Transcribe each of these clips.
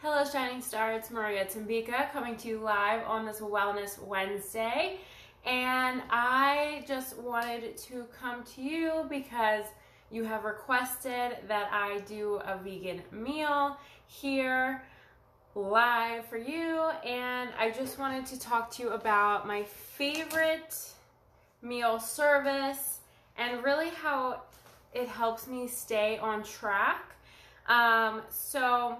Hello Shining Star, it's Maria Tambika coming to you live on this Wellness Wednesday. And I just wanted to come to you because you have requested that I do a vegan meal here live for you. And I just wanted to talk to you about my favorite meal service and really how it helps me stay on track. So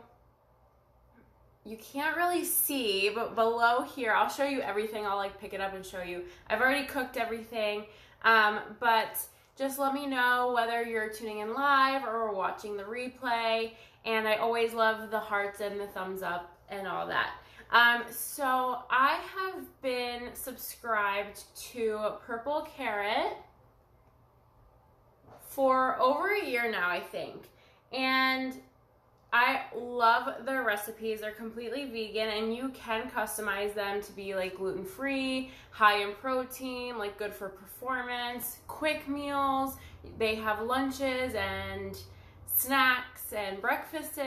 you can't really see, but below here, I'll show you everything. I'll pick it up and show you. I've already cooked everything, but just let me know whether you're tuning in live or watching the replay. And I always love the hearts and the thumbs up and all that. So I have been subscribed to Purple Carrot for over a year now, I think. And I love their recipes. They're completely vegan and you can customize them to be gluten-free, high in protein, good for performance, quick meals. They have lunches and snacks and breakfasts.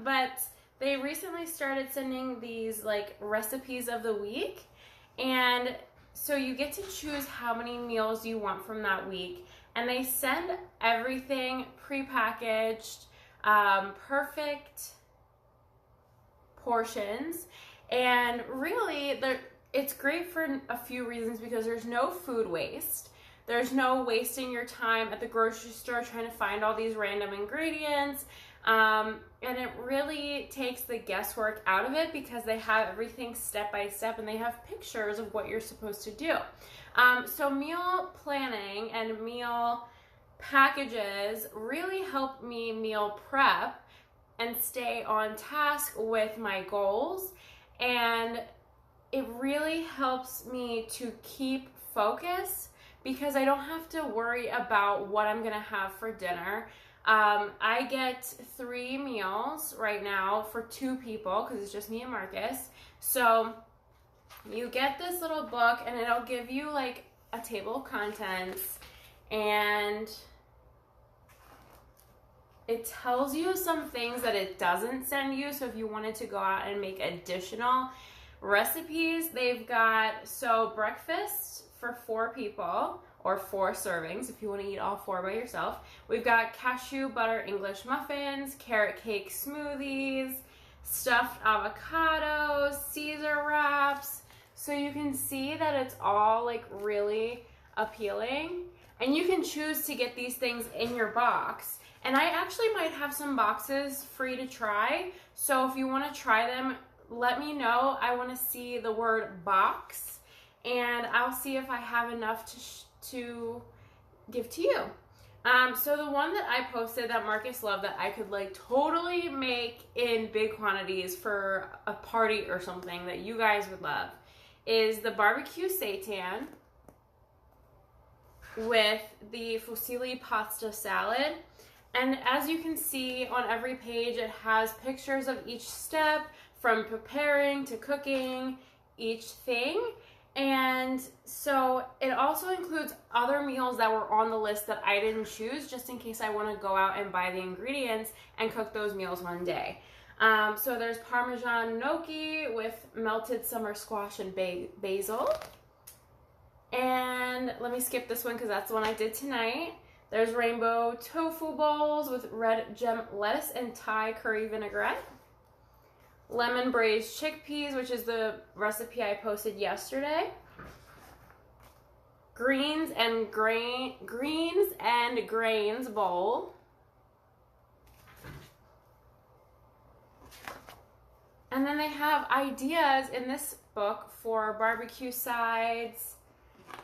But they recently started sending these recipes of the week, and so you get to choose how many meals you want from that week. And they send everything prepackaged, perfect portions. And really, it's great for a few reasons because there's no food waste. There's no wasting your time at the grocery store trying to find all these random ingredients. And it really takes the guesswork out of it because they have everything step by step and they have pictures of what you're supposed to do. So meal planning and meal packages really help me meal prep and stay on task with my goals. And it really helps me to keep focus because I don't have to worry about what I'm gonna have for dinner. I get 3 meals right now for 2 people because it's just me and Marcus. So you get this little book and it'll give you a table of contents, and it tells you some things that it doesn't send you. So if you wanted to go out and make additional recipes, they've got breakfast for 4 people or 4 servings if you want to eat all 4 by yourself. We've got cashew butter English muffins, carrot cake smoothies, stuffed avocados, Caesar wraps. So you can see that it's all really appealing, and you can choose to get these things in your box. And I actually might have some boxes free to try. So if you want to try them, let me know. I want to see the word box, and I'll see if I have enough to give to you. So the one that I posted that Marcus loved that I could totally make in big quantities for a party or something that you guys would love is the barbecue seitan with the fusilli pasta salad. And as you can see on every page, it has pictures of each step from preparing to cooking each thing. And so it also includes other meals that were on the list that I didn't choose just in case I want to go out and buy the ingredients and cook those meals one day. So there's Parmesan gnocchi with melted summer squash and basil. And let me skip this one because that's the one I did tonight. There's rainbow tofu bowls with red gem lettuce and Thai curry vinaigrette. Lemon braised chickpeas, which is the recipe I posted yesterday. Greens and grains bowl. And then they have ideas in this book for barbecue sides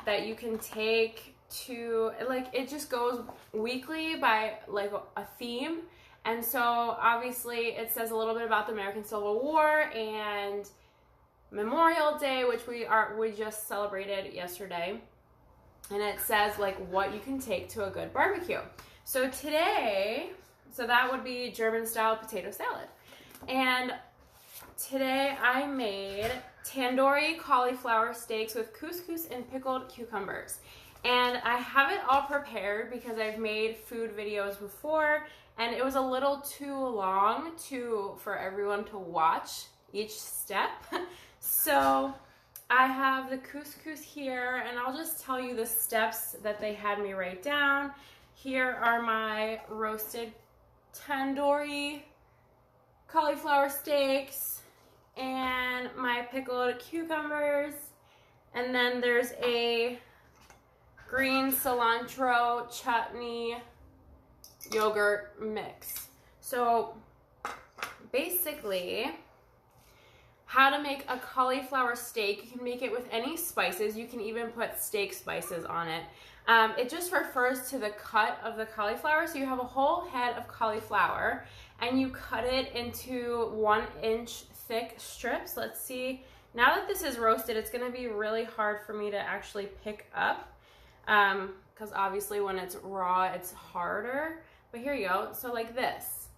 that you can take to, it just goes weekly by a theme. And so obviously it says a little bit about the American Civil War and Memorial Day, which we just celebrated yesterday. And it says what you can take to a good barbecue. So today, that would be German style potato salad. And today I made tandoori cauliflower steaks with couscous and pickled cucumbers. And I have it all prepared because I've made food videos before and it was a little too long for everyone to watch each step. So I have the couscous here, and I'll just tell you the steps that they had me write down. Here are my roasted tandoori cauliflower steaks and my pickled cucumbers. And then there's a green cilantro chutney yogurt mix. So basically, how to make a cauliflower steak. You can make it with any spices. You can even put steak spices on it. It just refers to the cut of the cauliflower. So you have a whole head of cauliflower and you cut it into 1-inch thick strips. Let's see. Now that this is roasted, it's going to be really hard for me to actually pick up because obviously when it's raw, it's harder. But here you go. So like this.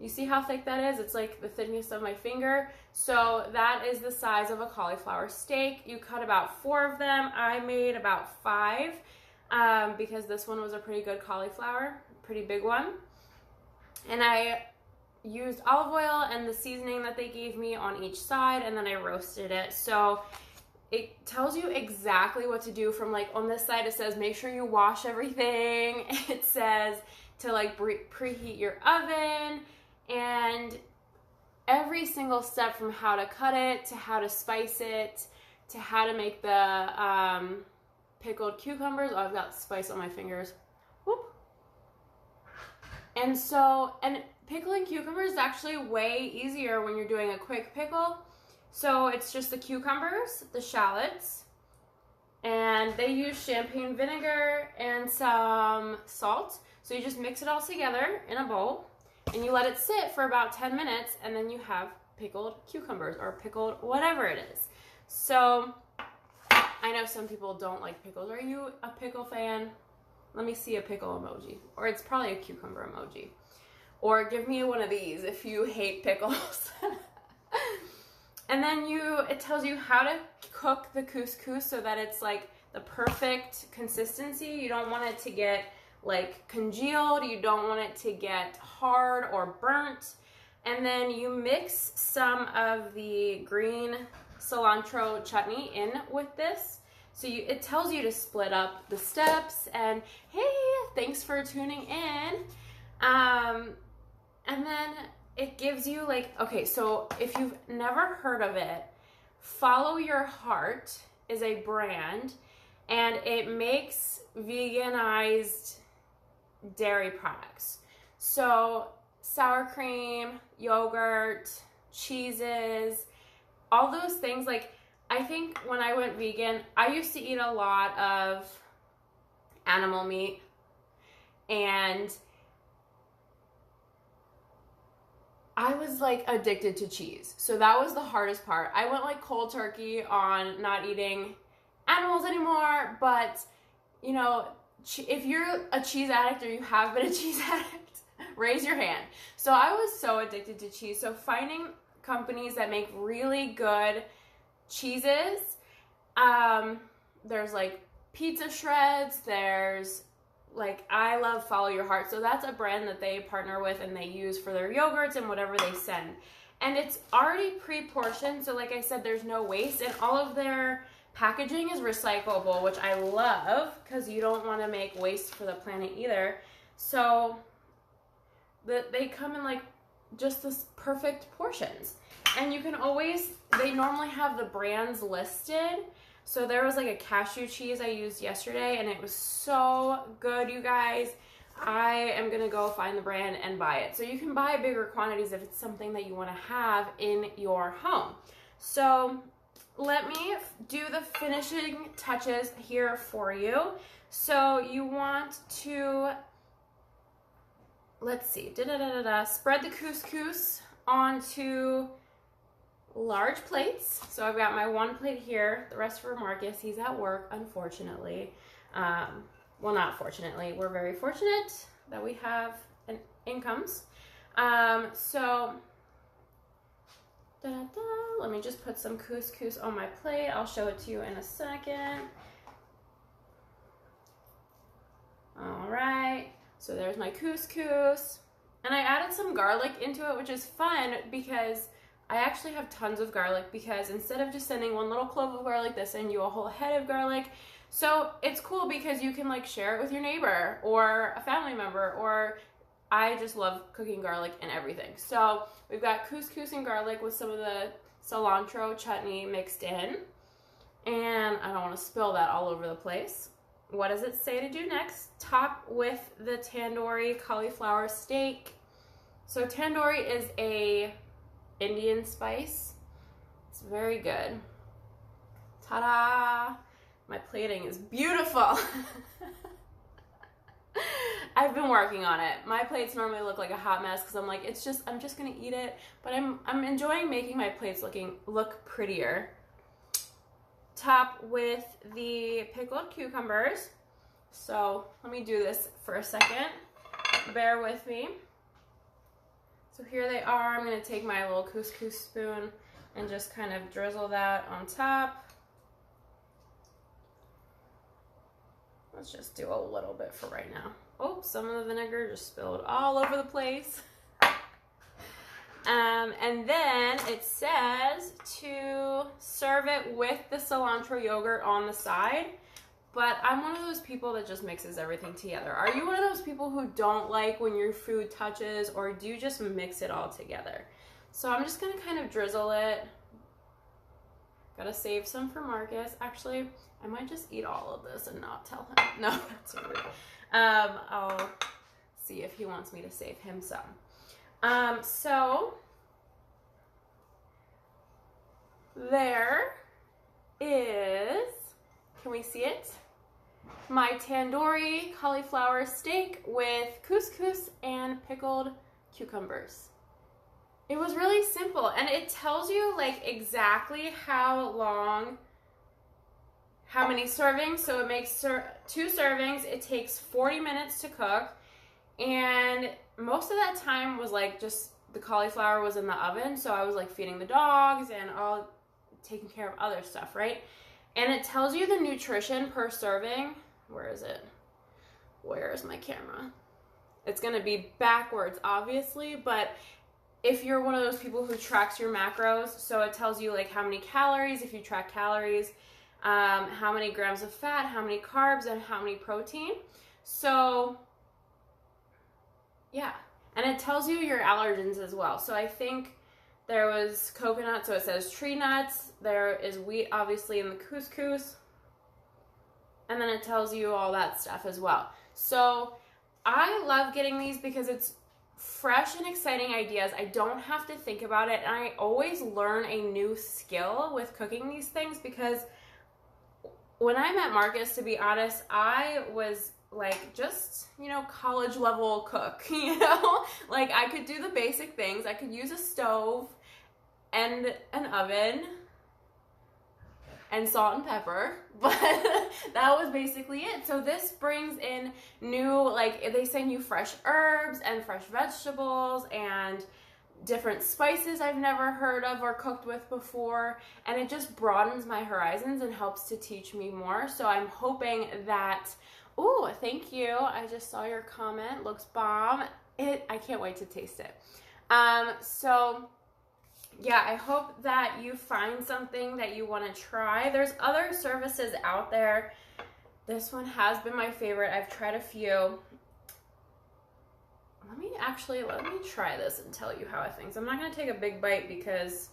You see how thick that is? It's like the thickness of my finger. So that is the size of a cauliflower steak. You cut about 4 of them. I made about 5 because this one was a pretty good cauliflower, pretty big one. And I used olive oil and the seasoning that they gave me on each side, and then I roasted it. So it tells you exactly what to do. From like on this side, it says make sure you wash everything. It says to like preheat your oven, and every single step from how to cut it to how to spice it to how to make the pickled cucumbers. Oh, I've got spice on my fingers. Whoop. And pickling cucumbers is actually way easier when you're doing a quick pickle. So it's just the cucumbers, the shallots, and they use champagne vinegar and some salt. So you just mix it all together in a bowl and you let it sit for about 10 minutes, and then you have pickled cucumbers or pickled whatever it is. So I know some people don't like pickles. Are you a pickle fan? Let me see a pickle emoji. Or it's probably a cucumber emoji. Or give me one of these if you hate pickles. And then it tells you how to cook the couscous so that it's like the perfect consistency. You don't want it to get like congealed. You don't want it to get hard or burnt. And then you mix some of the green cilantro chutney in with this. So it tells you to split up the steps. And hey, thanks for tuning in. And then it gives you like, okay, so if you've never heard of it, Follow Your Heart is a brand, and it makes veganized dairy products. So sour cream, yogurt, cheeses, all those things. Like, I think when I went vegan, I used to eat a lot of animal meat, and I was like addicted to cheese. So that was the hardest part. I went like cold turkey on not eating animals anymore, but you know, if you're a cheese addict or you have been a cheese addict, raise your hand. So I was so addicted to cheese. So finding companies that make really good cheeses, there's like pizza shreds, there's like, I love Follow Your Heart. So that's a brand that they partner with and they use for their yogurts and whatever they send. And it's already pre-portioned. So like I said, there's no waste, and all of their packaging is recyclable, which I love because you don't want to make waste for the planet either. So they come in like just this perfect portions. And you can always, they normally have the brands listed. So there was like a cashew cheese I used yesterday, and it was so good, you guys. I am going to go find the brand and buy it. So you can buy bigger quantities if it's something that you want to have in your home. So let me do the finishing touches here for you. So you want to, let's see, spread the couscous onto large plates. So I've got my one plate here, the rest for Marcus. He's at work, unfortunately. Well, not fortunately. We're very fortunate that we have incomes. So let me just put some couscous on my plate. I'll show it to you in a second. All right. So there's my couscous. some garlic into it, which is fun because I actually have tons of garlic, because instead of just sending one little clove of garlic, they send you a whole head of garlic. So it's cool because you can like share it with your neighbor or a family member, or I just love cooking garlic and everything. So we've got couscous and garlic with some of the cilantro chutney mixed in. And I don't want to spill that all over the place. What does it say to do next? Top with the tandoori cauliflower steak. So tandoori is a Indian spice. It's very good. Ta-da! My plating is beautiful. I've been working on it. My plates normally look like a hot mess because I'm like, I'm just gonna eat it. But I'm enjoying making my plates look prettier. Top with the pickled cucumbers. So let me do this for a second. Bear with me. So here they are. I'm going to take my little couscous spoon and just kind of drizzle that on top. Let's just do a little bit for right now. Oh, some of the vinegar just spilled all over the place. And then it says to serve it with the cilantro yogurt on the side. But I'm one of those people that just mixes everything together. Are you one of those people who don't like when your food touches, or do you just mix it all together? So I'm just gonna kind of drizzle it. Gotta save some for Marcus. Actually, I might just eat all of this and not tell him. No, that's rude. I'll see if he wants me to save him some. So there is, can we see it? My tandoori cauliflower steak with couscous and pickled cucumbers. It was really simple, and it tells you like exactly how many servings. So it makes 2 servings. It takes 40 minutes to cook, and most of that time was like just the cauliflower was in the oven, so I was like feeding the dogs and all taking care of other stuff, right? And it tells you the nutrition per serving. Where is it? Where is my camera? It's gonna be backwards, obviously, but if you're one of those people who tracks your macros, so it tells you like how many calories, if you track calories, how many grams of fat, how many carbs, and how many protein. So yeah, and it tells you your allergens as well. So I think there was coconut, so it says tree nuts. There is wheat, obviously, in the couscous. And then it tells you all that stuff as well. So I love getting these because it's fresh and exciting ideas. I don't have to think about it. And I always learn a new skill with cooking these things, because when I met Marcus, to be honest, I was like just, college level cook, like I could do the basic things. I could use a stove and an oven and salt and pepper, but that was basically it. So this brings in new, like they send you fresh herbs and fresh vegetables and different spices I've never heard of or cooked with before, and it just broadens my horizons and helps to teach me more. So I'm hoping that, oh, thank you. I just saw your comment. Looks bomb. I can't wait to taste it. So yeah, I hope that you find something that you want to try. There's other services out there. This one has been my favorite. I've tried a few. Let me try this and tell you how I think. So I'm not going to take a big bite because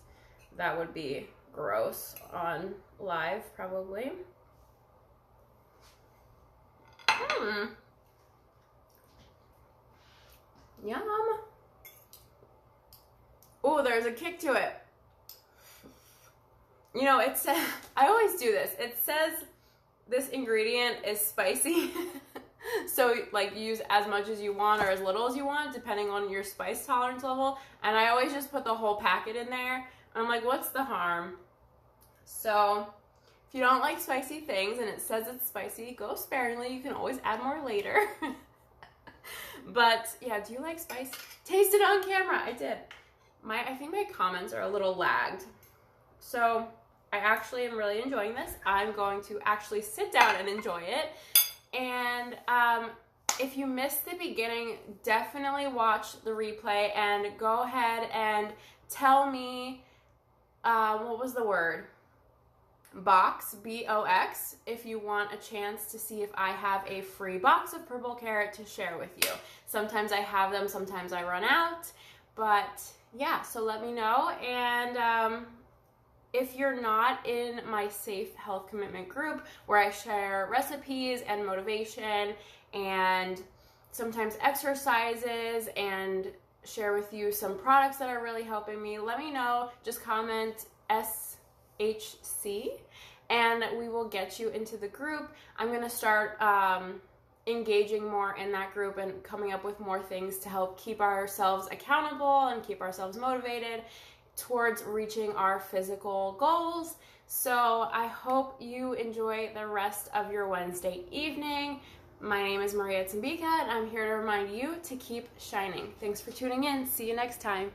that would be gross on live probably. Yum. Oh, there's a kick to it. It says, I always do this. It says this ingredient is spicy. So like you use as much as you want or as little as you want, depending on your spice tolerance level. And I always just put the whole packet in there. I'm like, what's the harm? So if you don't like spicy things and it says it's spicy, go sparingly. You can always add more later. But yeah, do you like spice? Taste it on camera. I did. I think my comments are a little lagged. So I actually am really enjoying this. I'm going to actually sit down and enjoy it. And if you missed the beginning, definitely watch the replay and go ahead and tell me, what was the word? Box, B-O-X, if you want a chance to see if I have a free box of purple carrot to share with you. Sometimes I have them, sometimes I run out, but yeah, so let me know. And if you're not in my Safe Health Commitment group, where I share recipes and motivation and sometimes exercises and share with you some products that are really helping me, let me know. Just comment SHC and we will get you into the group. I'm going to start engaging more in that group and coming up with more things to help keep ourselves accountable and keep ourselves motivated towards reaching our physical goals. So I hope you enjoy the rest of your Wednesday evening. My name is Maria Tsambika, and I'm here to remind you to keep shining. Thanks for tuning in. See you next time.